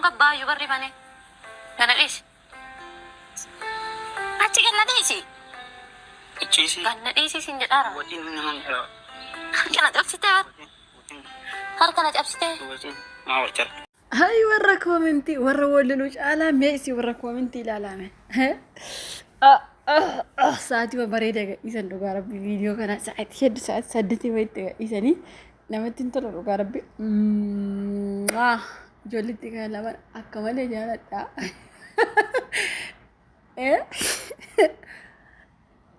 babbaa yoo barri bane. Kana dhiisi. Achi ganna dhiisi. Ciisi. Ganna dhiisi sin jedhaara. Wajjin nama jira. Kana cabsitee harkana cabsitee. Wajjin maa wajjin. هاي ورا كومنتي ورا وللوش على ميسي ورا كومنتي لا لا من ساعتي وبريدة إذن لو ربي فيديو كان ساعت شد ساعت سدتي ويت إذني نمت انت لو ربي جولتي كان لما أكمل جانا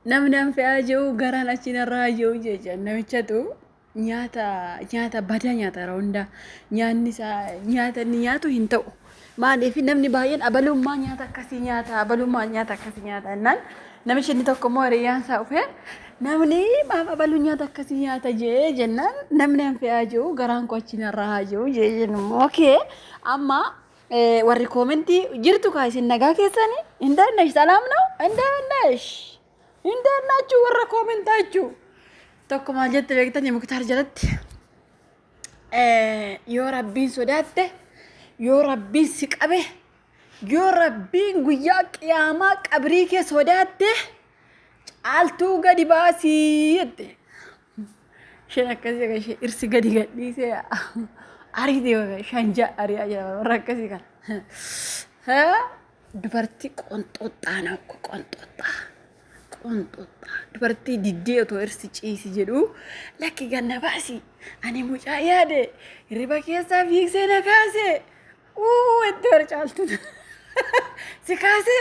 نم في أجو غرانا شينا راجو جيجا نمشتو nyaata badaa nyaata raawunda nyaata ni nyaatu hin ta'u maaliif namni baay'een abalummaa nyaata akkasii nyaata ennaan namichi inni tokko immoo hiriyyaan isaa dhufee namni maaf abaluu nyaata akkasii nyaata jee jennaan namni an fe'aa jiru garaan koo achi narraa haa jiru jee jennu ookee amma warri koomentii jirtu kaa isin nagaa keessanii hindaannash salaam na'u hindaannachuu warra koomentaachuu tokko maal jette beektanii muktaar jalatti yoo rabbiin sodaate yoo rabbiin si qabe yoo rabbiin guyyaa qiyaamaa qabrii kee sodaate caaltuu gadi baasii jette isheen akkasii kan ishee irsi gadi gadhiisee ariitee shanja ari'aa jira warra akkasii kana dubartii qonxooxxaa nakko qonxooxxaa dubartii diddee otoo irsi ciisi jedhu lakki ganna baasi ani mucaa yaade hirriba keessaa fiigsee na kaase itti war caaltu si kaase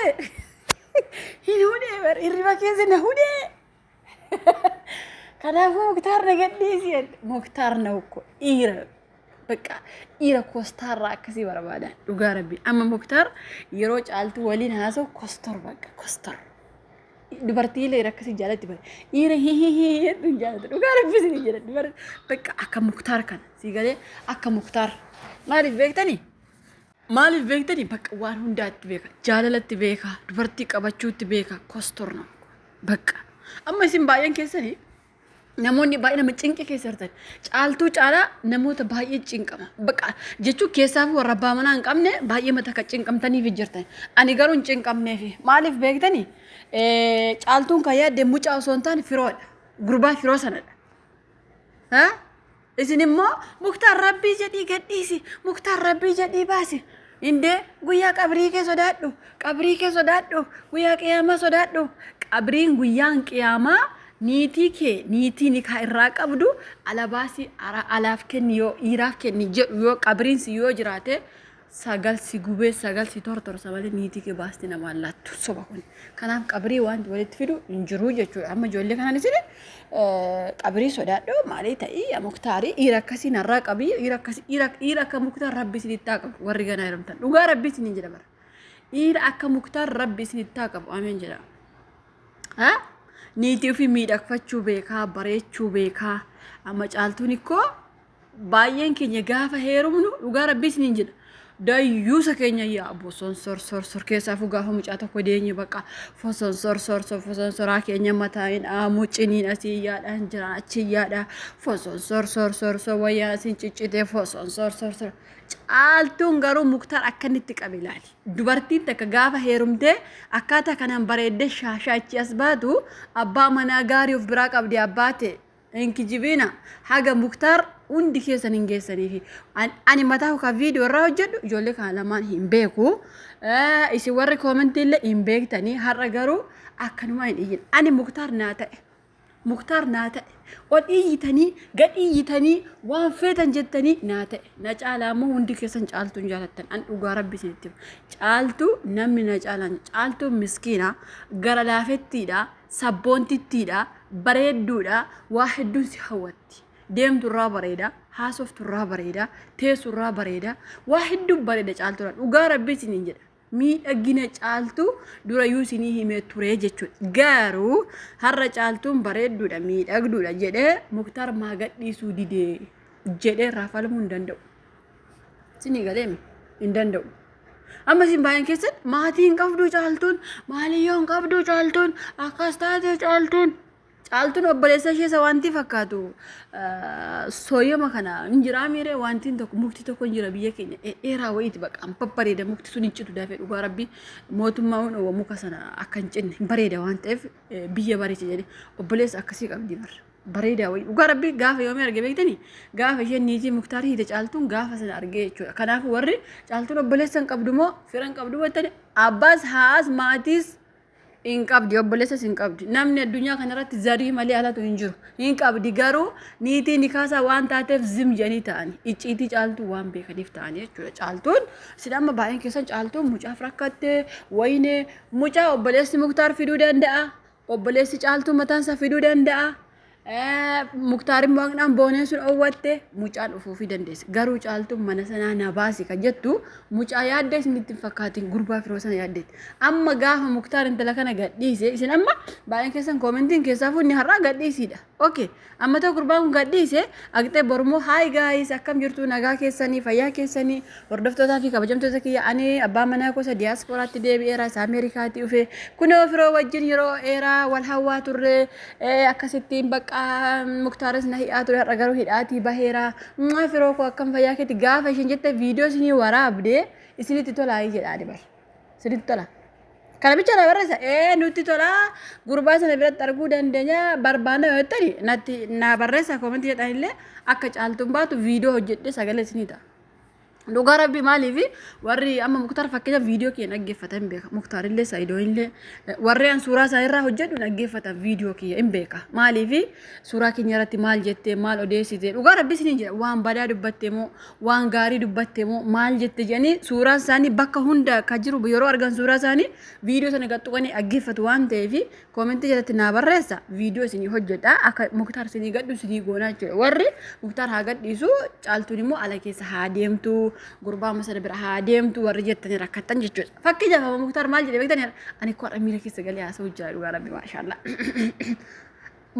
hin hudhee bar hirriba keessa na hudhee kanaafuu muktaar na gadhiisi muktaar na ukko dhiira bakka dhiira kostaarraa akkasii barbaadan dhugaa rabbi amma muktaar yeroo caaltu waliin haasa'u kostor bakka kostor dubartii leera akkasii jaalatti bare dhiira hedduun jaalatu dhugaa rabbisi ni jedha dubartii bakka akka muktaar kana sii galee akka muktaar maaliif beektanii bakka waan hundaatti beeka jaalalatti beeka dubartii qabachuutti beeka kostorna bakka amma isin baay'een keessanii namoonni baay'ee nama cinqe keessa jirtan caaltuu caalaa namoota baay'ee cinqama bakka jechuun keessaaf warra abbaa manaa hin qabne baay'ee mata akka cinqamtaniif jirtan ani garuu hin cinqamneef maaliif beektanii caaltuun kan yaadde mucaa osoo hin taane firoodha gurbaa firoo sanadha isin immoo muktaar rabbii jedhii gadhiisi muktaar rabbii jedhii baasi indee guyyaa qabrii kee sodaadhu guyyaa qiyaamaa sodaadhu qabriin guyyaan qiyaamaa niitii nikaa irraa qabdu alabaasi alaaf kenni yoo dhiiraaf kenni jedhu yoo qabriin si yoo jiraate sagal si gubee sagal si tortorsa malee niitii kee baasti nama laattu soba kun kanaaf qabrii waan walitti fidu hin jiru jechuudha amma ijoollee kanaan isin qabrii sodaadhu maalii ta'ii muktaarii dhiira akkasii narraa qabii dhiira akka muktaar rabbi isinitti haa qabu warri ganaa jedhamtan dhugaa rabbi isiniin jedha bara dhiira akka muktaar rabbi isinitti haa qabu ameen jedha niitii ofii miidhagfachuu beekaa bareechuu beekaa amma caaltuun ikkoo baay'een keenya gaafa heerumnu dhugaa rabbi isiniin jedha dayyuusa keenya yaa boson sor keessaafu gaafa mucaa tokko deenye bakka foson soraa keenya mataan muciniin asii yaadhaan jiran achi yaadhaa foson sor wayyaa asiin ciccitee foson sor caaltuun garuu muktaar akkanitti qabe ilaali dubartiin takka gaafa heerumtee akkaataa kanaan bareeddee shaashaachi as baatu abbaa manaa gaarii of biraa qabdi abbaate inkijibina haga muktaar hundi keessan hin geessaniifi ani mataa ka viidiyoo irraa hojjedhu ijoollee kana lamaan hin beeku isin warri koomentii illee hin beektanii har'a garuu akkanuma hin iyyin ani muktaar naa ta'e ol iyyitanii gad iyyitanii waan feetan jettanii naa ta'e na caalaa immoo hundi keessan caaltuun jaalattan an dhugaa rabbi isinitti caaltuu namni na caalan caaltuun miskiina gara laafettiidha sabboontittiidha bareedduudha waa hedduun si hawwatti deemturraa bareeda haasofturraa bareeda teessurraa bareeda waa hedduun bareeda caaltuudha dhugaa rabbi isiniin jedha miidhagina caaltuu durayyuu isinii himee ture jechuudha garuu har'a caaltuun bareedduudha miidhagduudha jedhee muktaar maa gadhiisuu didee jedhee raafalmuu hin danda'u isinii galeemi hin danda'u amma isin baay'een keessatti maatii hin qabdu caaltuun maaliyyoon qabdu caaltuun akkas taate caaltuun caaltuun obboleessa ishee isa wanti fakkaatu sooyyama kana hin jiraa miire wantiin tokko mukti tokko hin jira biyya keenya dheeraa wayiiti baqa babbareeda mukti sun hin citu dafee dhugaa rabbi mootummaa hun muka sana akka hin cinne hin bareeda waan ta'eef biyya bareecha jedhe obboleessa akkasii qabdi marra bareeda wayi dhugaa rabbi gaafa yoomii arge beektanii gaafa isheen niitii muktaarii hiite caaltuun gaafa sana argee jechuudha kanaaf warri caaltuun obboleessa hin qabdu moo fira hin qabdu jettani abbaas haas maatiis hin qabdi obboleessas hin qabdi namni addunyaa kanarratti zarii malee alatu hin jiru hin qabdi garuu niitii nikaasaa waan taateef zim jedhanii ta'ani icciitii caaltuu waan beekaniif ta'ani jechuudha caaltuun isin amma baay'een keessan caaltuun mucaaf rakkatte wayne mucaa obboleessi muktaar fiduu danda'a obboleessi caaltuu mataansa fiduu danda'a muktaarin waaqnaan booneen sun owwatte mucaan dhufuufii dandeesse garuu caaltuun mana sanaa na baasi kan jettu mucaa yaadde isin ittiin fakkaatiin gurbaa firoo sana yaaddeetti amma gaafa muktaar intala kana gadhiise isin amma baay'een keessan koomentiin keessaa fuunni har'aa gadhiisiidha okay amma ta'u gurbaan kun gadhiise agtee bormoo haay gaayis akkam jirtu nagaa keessanii fayyaa keessanii hordoftootaa fi kabajamtoota kiyya ani abbaa manaa gosa diyaasporaatti deebi'eera isa ameerikaatti dhufe kunoo firoo wajjin yeroo eeraa wal hawwaa turre akkasittiin bakka muktaaris na hidhaa ture har'a garuu hidhaatii baheera firoo koo akkam fayyaa keetti gaafa isheen jette viidiyoo isinii waraabde isinitti tolaa jedhaani bar isinitti tola kana bicha na barreessa nutti tola gurbaa sana biratti arguu dandeenya barbaanna yoo jettani natti na barreessa koomentii jedhanillee akka caaltuun baatu viidiyoo hojjedhe sagalee isinii ta'a. Dhugaa rabbi maaliif warri amma muktaar fakkeenya viidiyoo kiyya dhaggeeffatan beeka muktaarillee saayidooillee warri an suuraa isaa irraa hojjedhu dhaggeeffatan viidiyoo kiyya hin beeka maaliif suuraa keenya irratti maal jettee maal odeessite dhugaa rabbi isin jedha waan badaa dubbatte moo waan gaarii dubbatte moo maal jette jedhanii suuraan isaanii bakka hunda ka jiru yeroo argan suuraa isaanii viidiyoo sana gaxxuqanii dhaggeeffatu waan ta'eef koomentii jalatti naa barreessa viidiyoo isinii hojjedha akka muktaar isinii gadhu isinii goonaa jechuudha warri muktaar haa gadhiisu caaltuun immoo ala keessa haa deemtu gurbaa masala bira haa deemtu warri jettanii rakkattan jechuudha. Fakkeenyaaf amma muktaar maal jedhe beektanii ani koo har'a miira keessa galee haasa'u jira dhugaa rabbi maashaallah.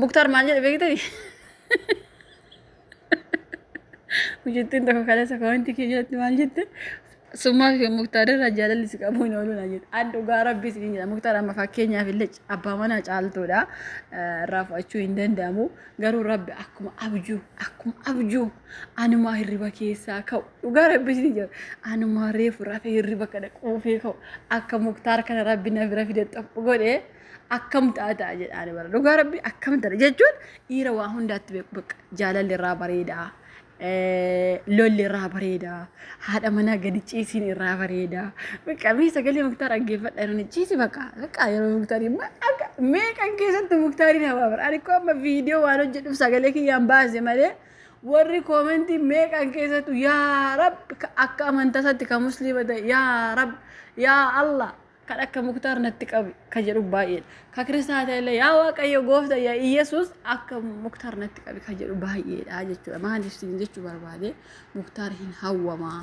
Muktaar maal jedhe beektanii hojjettiin tokko kaleessa koomentii kee jalatti maal jette summaa fi muktaar irraa jaalalli si qabu hin oolu na jedhe an dhugaa rabbi isin jedha muktaar amma fakkeenyaaf illee abbaa manaa caaltuudha irraa fudhachuu hin danda'amu garuu rabbi akkuma abjuu anumaa hirriba keessaa ka'u dhugaa rabbi isin jedha anumaa reefu rafee hirriba kana quufee ka'u akka muktaar kana rabbi na bira fide xaphu godhee akkam ta'a jedhaan bara dhugaa rabbi akkam ta'a jechuun dhiira waa hundaatti beeku bakka jaalalli irraa bareedaa lolli irraa bareeda haadha manaa gadi ciisiin irraa bareeda bakka mee sagalee muktaar dhaggeeffadha yeroo ciisi bakka yeroo muktaarii meeqan keessatti muktaariin hawaa bara ani koo amma viidiyoo waan hojjedhuuf sagalee kiyyaan baase malee warri koomentii meeqan keessattu yaa rab akka amantasaatti ka musliima ta'e yaa rab yaa allah kan akka muktaar natti qabi ka jedhu baay'ee ka kiristaanaa illee yaa waaqayyo gooftaa yaa Iyesuus akka muktaar natti qabi ka jedhu baay'eedha jechuudha maaliif isin jechuu barbaade muktaar hin hawwamaa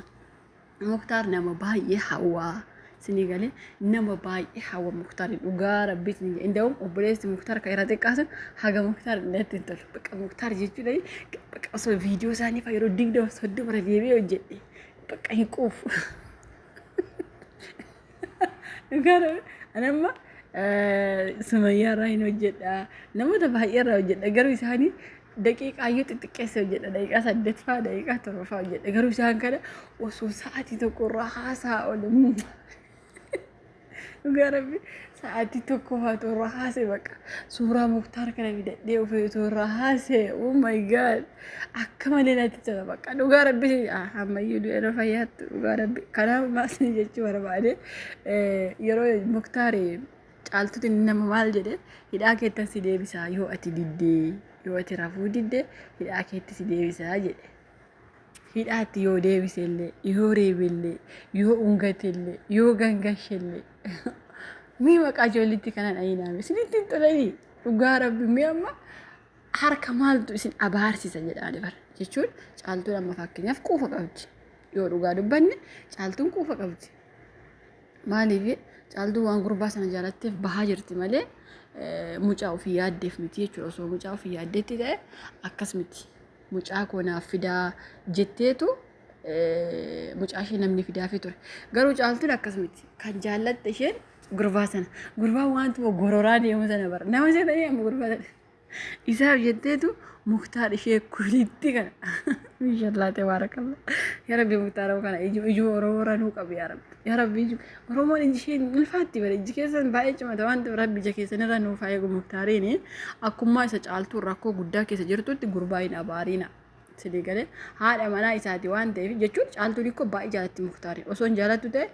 muktaar nama baay'ee hawwaa isinii galee nama baay'ee hawwa muktaar dhugaa rabbi isin inda'um obboleessi muktaar ka irra xiqqaasan haga muktaar natti hin tolu bakka muktaar jechuudha bakka osoo viidiyoo isaanii fa yeroo 20 bara deebi'ee hojjedhe bakka hin quufu. Gara anamma sumayyaa irraa hin hojjedha namoota baay'ee irraa hojjedha garuu isaanii daqiiqaa iyyuu xixiqqeessa hojjedha daqiiqaa 8 faa daqiiqaa 7 faa hojjedha garuu isaan kana osoo sa'aatii tokko irraa haasaa oolu dhugaa rabbi sa'aatii tokko faa irraa haasee bakka suuraa muktaar kana fidadhee ofii irraa haasee oh my god akka malee natti tola bakka dhugaa rabbi ammayyuu du'eera fayyaatti dhugaa rabbi kanaaf maasni jechuu barbaade yeroo muktaar caaltuutti nama maal jedhe hidhaa keettan si deebisaa yoo ati diddee yoo ati rafuu diddee hidhaa keetti si deebisaa jedhe hidhaatti yoo deebisellee yoo reebellee yoo ungatillee yoo gangashellee mii maqaa ijoollitti kanan ayinaame isinitti hin tolanii dhugaa rabbi mii amma harka maaltu isin abaarsisa jedhaani bara jechuun caaltuun amma fakkeenyaaf quufa qabdi yoo dhugaa dubbanne caaltuun quufa qabdi maaliif caaltuun waan gurbaa sana jaalatteef bahaa jirti malee mucaa ofii yaaddeef miti jechuudha osoo mucaa ofii yaaddeetti ta'e akkas miti mucaa koonaaf fidaa jetteetu mucaa ishee namni fidaafii ture garuu caaltuun akkas miti kan jaallatte isheen gurbaa sana gurbaa wanti gororaa deemu sana bara nama ishee ta'ee amma gurbaa sana isaaf jetteetu muktaar ishee kulitti kana inshallah tabarakallah yaa rabbi muktaara kana ijuma oromoo ranuu qabu yaa rabbi oromoon iji ishee ulfaatti bare iji keessan baay'ee cimata waan ta'eef rabbi ija keessan irra nuuf haa eegu muktaariin akkuma isa caaltuu rakkoo guddaa keessa jirtutti gurbaayin abaariina sidii galee haadha manaa isaati waan ta'eef jechuun caaltuun ikkoo baay'ee jaalatti muktaariin osoo hin jaalattu ta'e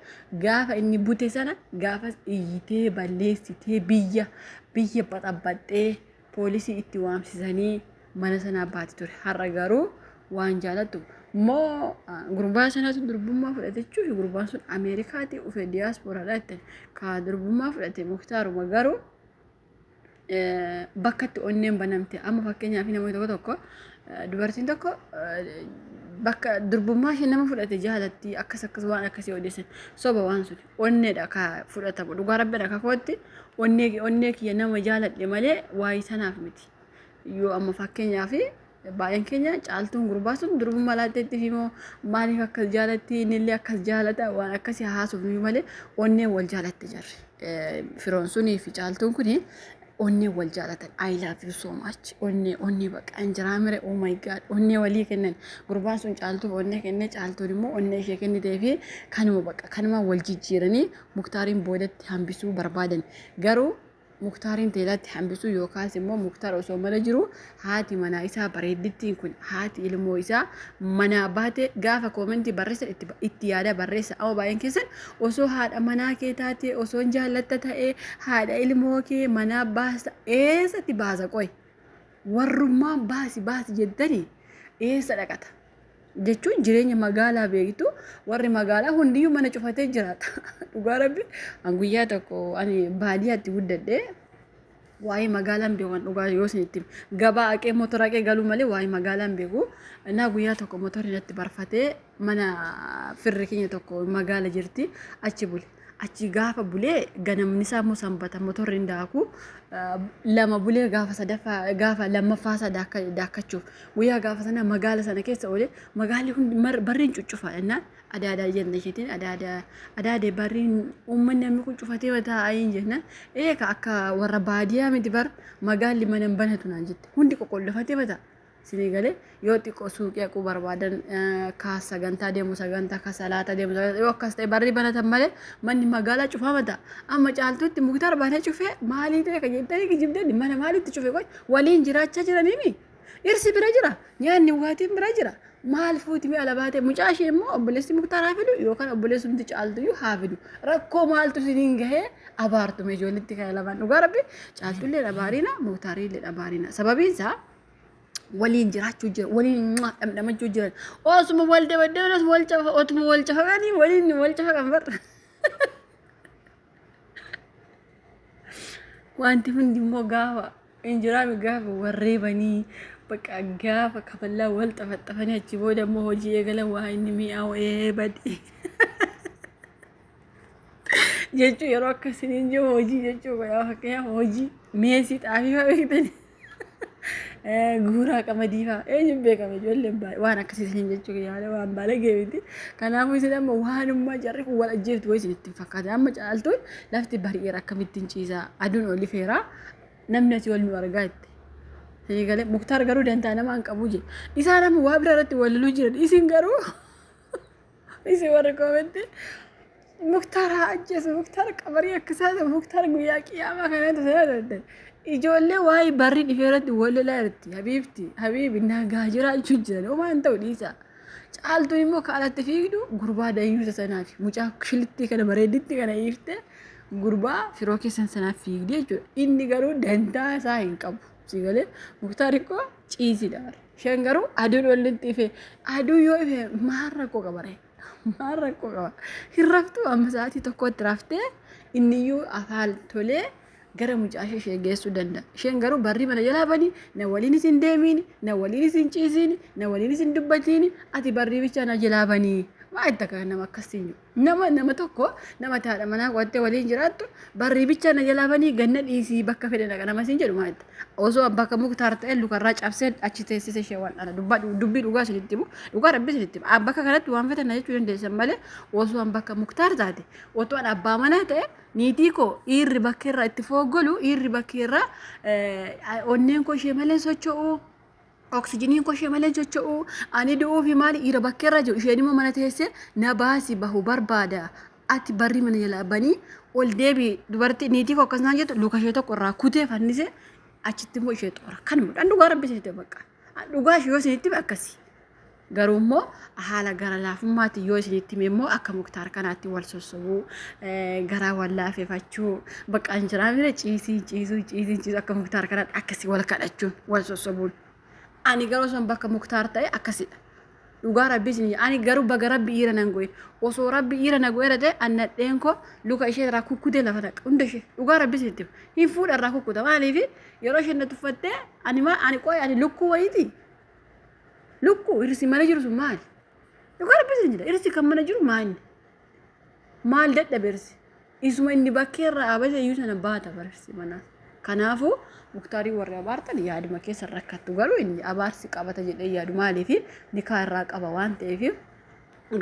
gaafa inni bute sana gaafa iyyitee balleessitee biyya baxabbaxxee poolisii itti waamsisanii mana sanaa baati ture har'a garuu waan jaalattu moo gurbaa sanatu durbummaa fudhate jechuun gurbaan sun Ameerikaatti dhufe diyaaspooraadha jettan ka durbummaa fudhate muktaaruma garuu bakka itti onneen banamte amma fakkeenyaaf namoota tokko dubartiin tokko bakka durbummaa ishee nama fudhate jaalatti akkas waan akkasii odeessan soba waan sun onneedha ka fudhatamu dhugaa rabbiidha ka kootti onnee kiyya nama jaaladhe malee waayii sanaaf miti yoo amma fakkeenyaaf baay'een keenya caaltuun gurbaa sun durbummaa laatteetti fi moo maaliif akkas jaalatti innillee akkas jaalata waan akkasii haasuuf malee onneen wal jaalatte jarri firoon sunii fi caaltuun kuni onneen wal jaalatan I love you so much onnee baqa injiraa mire oh my god onnee walii kennan gurbaan sun caaltuuf onnee kenne caaltuun immoo onnee ishee kennitee fi kanuma wal jijjiiranii muktaariin boodatti hambisuu barbaadan garuu muktaariin teelaatti hambisuu yookaas immoo muktaar osoo mana jiru haati manaa isaa bareeddittiin kun haati ilmoo isaa manaa baate gaafa koomentii barreessa itti yaada barreessa amma baay'een keessan osoo haadha manaa kee taate osoo jaallatta ta'e haadha ilmoo kee manaa baasa eessatti baasa qoy warrummaan baasi jettanii eessa dhaqata jechuun jireenya magaalaa beektu warri magaalaa hundiyyuu mana cufatee jiraata dhugaa rabbi an guyyaa tokko ani baadiyyaatti guddadhe waa'ee magaalaan beekan dhugaa yoo isinitti gabaa aqee motora aqee galuu malee waa'ee magaalaan beeku naa guyyaa tokko motorri natti barfatee mana firri keenya tokko magaala jirti achi bule achi gaafa bulee ganamni isaa immoo sanbata motorri hin daaku lama bulee gaafa lammaffaa isaa daakkachuuf guyyaa gaafa sana magaala sana keessa oole magaalli hundi barriin cuccufa jennaan adaadaa jenna isheetiin adaadee barriin uummanni namni kun cufatee mataa ayiin jennaan eeka akka warra baadiyyaa miti bar magaalli mana hin banatu naan jette hundi qoqqollofatee mataa sinii galee yoo xiqqoo suuqii aquu barbaadan ka sagantaa deemu sagantaa ka salaata deemu yoo akkas ta'e barri banatan malee manni magaalaa cufaa mataa amma caaltuutti muktaar baanee cufee maalii ta'e kan jettanii kijibdeen mana maalitti cufee qoy waliin jiraachaa jiraniimi irsi bira jira nyaanni dhugaatiin bira jira maal fuuti mi ala baate mucaa ishee immoo obboleessi muktaar haa fidu yookaan obboleessumti caaltuyyuu haa fidu rakkoo maaltu siniin gahee abaartume ijoollitti kana lamaan dhugaa rabbi caaltullee dhabaariina muktaariillee dhabaariina sababiinsaa waliin jiraachuu jira waliin dhamdhamachuu jiran osuma wal dabaddabanas otuma wal cafaqanii waliin wal cafaqan barra wanti hundi immoo gaafa injiraami gaafa warreebanii bakka gaafa kafallaa wal xafaxafanii achi booda immoo hojii eegalan waa inni mi'aawu eebadhi jechuu yeroo akkasiniin jiru hojii jechuu fakkeenyaaf hojii meesii xaafii fa'aa beektanii guuraa qamadii fa'aa eenyuun beekame ijoolleen baay'ee waan akkasiisan jechuu yaada waan baay'ee miti kanaafuu isin amma waanummaa jarri kun wal ajjeeftu way isin ittiin fakkaate amma caaltuun lafti bari'eera akkamittiin ciisaa aduun oli feeraa namni asii wal nu argaa itti isin galee muktaar garuu dantaa nama hin qabu jedhe isaan amma waa bira irratti wallaluu jiran isin garuu isin warri koometti muktaar haa ajjeesu muktaar qabarii akkasaa ta'u muktaar guyyaa qiyaamaa kanatti sana ijoollee waa'ee barri dhifeeratti wallalaa irratti habiibi nagaa jiraachuu jiran homaan ta'u dhiisa caaltuun immoo kaalatti fiigdu gurbaa dayyuusa sanaaf mucaa shilittii kana bareedditti kana hiifte gurbaa firoo keessan sanaaf fiigdi jechuudha inni garuu dantaa isaa hin qabu sigalee muktaar ikkoo ciisidha isheen garuu aduun walitti ife aduu yoo ife maal rakkoo qabare maal rakkoo qaba hin raftu amma sa'aatii tokkotti raftee inniyyuu afaan tolee gara mucaa ishee geessuu danda'a. Isheen garuu barri mana jalaa banii na waliin isin deemiin na waliin isin ciisiin na waliin isin dubbatiin ati barri bicha na jalaa banii maa itti akka nama akkasiin nama tokko nama taadha manaa qottee waliin jiraattu barrii bicha na jalaa banii ganna dhiisii bakka fedhe dhaqa nama siin jedhu maa itti osoo bakka muktaar ta'e lukarraa cabsee achi teessise ishee waan dhana dubbii dhugaa isinitti himu dhugaa rabbi isinitti himu bakka kanatti waan fedhan jechuu dandeessan malee osoo bakka muktaar taate otoo abbaa manaa ta'e niitii koo dhiirri bakkeerraa itti foggolu dhiirri bakkeerraa onneen koo ishee malee socho'u oksijiniin koo ishee malee socho'u ani du'uu fi maali dhiira bakkeerra jiru isheen immoo mana teessee na baasi bahu barbaada ati barri mana jalaa banii ol deebi dubartii niitii koo akkasnaan jettu luka ishee tokko irraa kutee fannise achitti immoo ishee xoora kanuma dhugaa rabbi isinitti bakka dhugaa ishee yoo isinitti akkasi garuu immoo haala gara laafummaatti yoo isinitti immoo akka muktaar kanaatti wal sossobuu garaa wal laafeffachuu bakka injiraamire ciisuu akka muktaar kanaatti akkasi wal kadhachuun wal sossobuun ani garuu son bakka muktaar ta'e akkasidha dhugaa rabbi isin ani garuu baga rabbi dhiira nan goye osoo rabbi dhiira na goye ta'e annadheen koo luka ishee irraa kukkutee lafa dhaqa hunda ishee dhugaa rabbi isinitti hin fuudha irraa kukkuta maaliif yeroo isheen na tuffattee ani qoye ani lukkuu wayiiti lukkuu irsi mana jiru sun maali dhugaa rabbi isin jedha irsi kan mana jiru maal dadhabe irsi isuma inni bakkeerraa abase iyyuu sana baata barsi manaa kanaafuu muktaarii warri abaartan yaaduma keessa rakkattu garuu inni abaarsi qabata jedhee yaadu maaliif nikaa irraa qaba waan ta'eef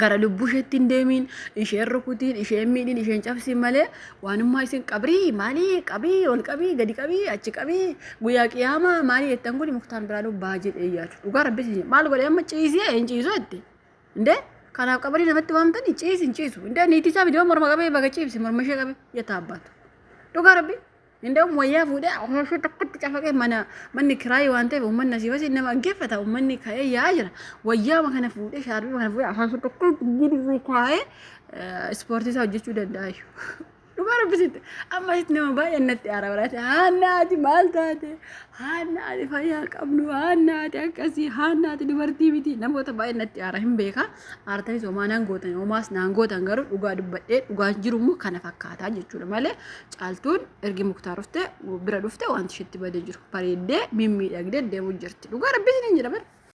gara lubbuu isheetti hin deemiin isheen rukutiin isheen miidhiin isheen cabsiin malee waanummaa isin qabrii maalii qabii ol qabii gadi qabii achi qabii guyyaa qiyaamaa maalii jettan kun muktaan biraanuu baa jedhee yaadu dhugaa rabbi maal godhee amma ciisee hin ciisu jette indee kanaaf qabanii namatti waamtanii ciisu indee niitii isaa bidoo morma qabee baga ciibsi morma ishee qabee yataa abbaatu dhugaa rabbi እንደውም ወያ ፉደ አሁን ተከት ተጨፈቀ ማን ክራይ ዋንተ ወመን ነሲበስ እንማ ገፈታ ወመን ካየ ያጅራ ወያ ማከነ ፉደ ሻርቢ ማከነ ፉደ አሁን ተከት ግዲ ካየ ስፖርት ሳውጀቹ ደዳዩ ዱባረ ብሲት አማይት ነው ባየነት ያራውራት ሃናቲ ማልታተ ሃናቲ ፈያ ቀብሉ ሃናቲ አቀሲ ሃናቲ ዲበርቲ ቢቲ ነሞተ ባየነት ያራ ህምቤካ አርተኒ ሶማናን ጎተን ኦማስ ናንጎተን ገሩ ዱጋ ድበዴ ዱጋ ጅሩሙ ከነፈካታ ጀቹ ለማለ ጫልቱን እርጊ ሙክታሩፍተ ብረ ዱፍተ ዋንት ሽት በደጅሩ ባሬዴ ሚሚ ደግደ ደሙ ጅርት ዱጋ ረቢት ነኝ ለበል